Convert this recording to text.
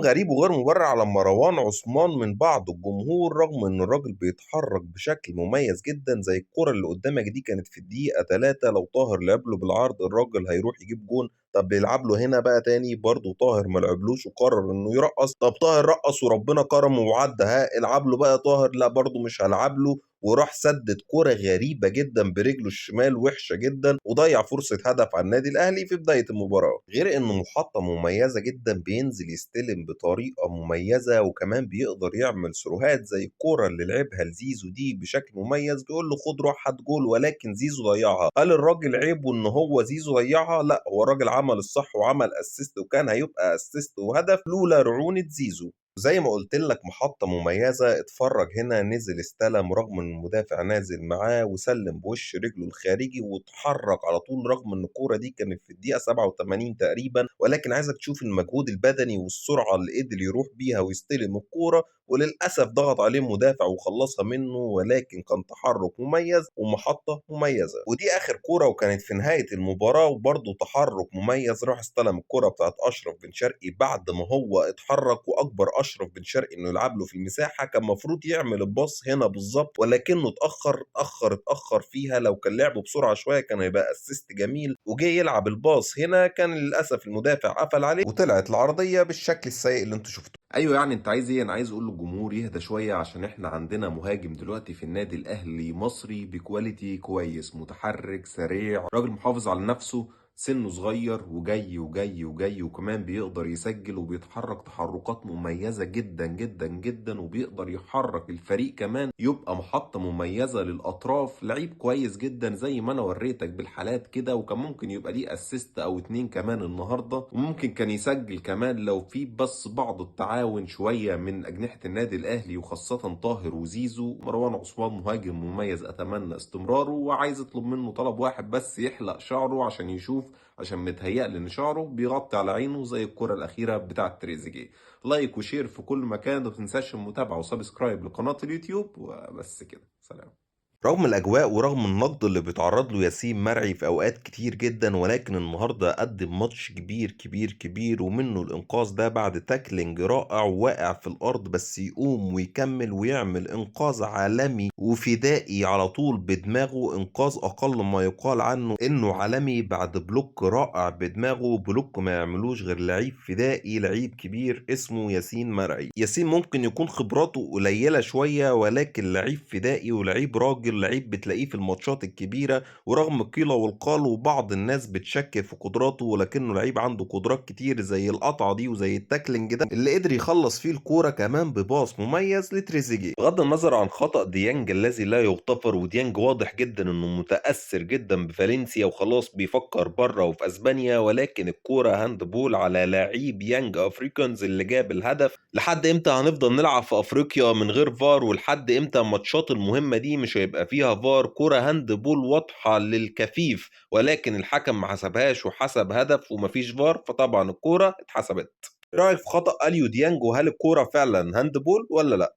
غريب وغير مبرر على مروان عثمان من بعض الجمهور رغم إن الراجل بيتحرك بشكل مميز جدا. زي الكرة اللي قدامك دي كانت في الدقيقة 3، لو طاهر لعب له بالعرض الراجل هيروح يجيب جون. طب بيلعب له هنا بقى تاني برضه طاهر ما لعبلوش وقرر انه يرقص. طب طاهر رقص وربنا كرمه وعدى، ها العب له بقى طاهر، لا برضه مش هلعب له، وراح سدد كرة غريبة جدا برجله الشمال وحشة جدا وضيع فرصة هدف على النادي الأهلي في بداية المباراة. غير إنه محطة مميزة جدا، بينزل يستلم بطريقة مميزة وكمان بيقدر يعمل سروهات زي الكرة اللي لعبها لزيزو دي بشكل مميز، بيقول له خد روح هات جول، ولكن زيزو ضيعها. هل الراجل عيبه إن هو زيزو ضيعها؟ لا، هو الراجل عمل الصح وعمل اسيست، وكان هيبقى اسيست وهدف لولا رعونة زيزو. زي ما قلت لك محطة مميزة. اتفرج هنا، نزل استلم رغم ان المدافع نازل معاه وسلم بوش رجله الخارجي واتحرك على طول، رغم ان الكورة دي كانت في الدقيقة 87 تقريبا. ولكن عايزك تشوف المجهود البدني والسرعة اللي قدر يروح بيها ويستلم الكورة، وللأسف ضغط عليه مدافع وخلصها منه، ولكن كان تحرك مميز ومحطة مميزة. ودي آخر كورة وكانت في نهاية المباراة، وبرضه تحرك مميز. راح استلم الكورة بتاعت أشرف بن شرقي بعد ما هو اتحرك، وأجبر أشرف بن شرقي إنه يلعب له في المساحة. كان المفروض يعمل الباص هنا بالظبط، ولكنه اتأخر فيها. لو كان لعبه بسرعة شوية كان هيبقى أسيست جميل، وجه يلعب الباص هنا كان للأسف المدافع قفل عليه وطلعت العرضية بالشكل السيء اللي انتوا شفتوه. ايوه يعني انت عايز ايه؟ انا عايز اقول للجمهور يهدى شويه، عشان احنا عندنا مهاجم دلوقتي في النادي الاهلي مصري بكواليتي كويس، متحرك سريع، راجل محافظ على نفسه، سنه صغير وجاي وجاي وجاي، وكمان بيقدر يسجل وبيتحرك تحركات مميزة جدا جدا جدا، وبيقدر يحرك الفريق كمان يبقى محطة مميزة للأطراف. لعيب كويس جدا زي ما أنا وريتك بالحالات كده، وكان ممكن يبقى ليه أسيست أو اتنين كمان النهاردة، وممكن كان يسجل كمان لو في بس بعض التعاون شوية من أجنحة النادي الأهلي، وخاصة طاهر وزيزو. مروان عثمان مهاجم مميز أتمنى استمراره، وعايز أطلب منه طلب واحد بس، يحلق شعره عشان يشوف، عشان متهيألي ان شعره بيغطي على عينه زي الكرة الأخيرة بتاعة تريزيجيه. لايك وشير في كل مكان، ومتنساش المتابعة وسبسكرايب لقناة اليوتيوب، وبس كده، سلام. رغم الأجواء ورغم النقد اللي بيتعرض له ياسين مرعي في أوقات كتير جدا، ولكن النهاردة قدم ماتش كبير كبير كبير، ومنه الإنقاذ ده بعد تاكلينج رائع وواقع في الأرض، بس يقوم ويكمل ويعمل إنقاذ عالمي وفدائي على طول بدماغه. إنقاذ أقل ما يقال عنه إنه عالمي بعد بلوك رائع بدماغه، بلوك ما يعملوش غير لعيب فدائي، لعيب كبير اسمه ياسين مرعي. ياسين ممكن يكون خبراته قليلة شوية، ولكن لعيب فدائي ولعيب راجل، لعيب بتلاقيه في الماتشات الكبيرة، ورغم القيل والقال وبعض الناس بتشكك في قدراته، ولكنه لعيب عنده قدرات كتير زي القطعة دي وزي التاكلينج ده اللي قدر يخلص فيه الكورة كمان بباص مميز لتريزيجيه. بغض النظر عن خطأ ديانج الذي لا يغتفر، وديانج واضح جدا انه متأثر جدا بفالنسيا وخلاص بيفكر بره وفي اسبانيا، ولكن الكورة هاند بول على لعيب يانج افريكانز اللي جاب الهدف. لحد امتى هنفضل نلعب في افريقيا من غير فار؟ ولحد امتى الماتشات المهمة دي مش هيبقى فيها فار؟ كرة هاند بول واضحة للكفيف، ولكن الحكم ما حسبهاش وحسب هدف ومفيش فار، فطبعا الكرة اتحسبت. إيه رأيك في خطأ اليو ديانج؟ وهل الكرة فعلا هاند بول ولا لا؟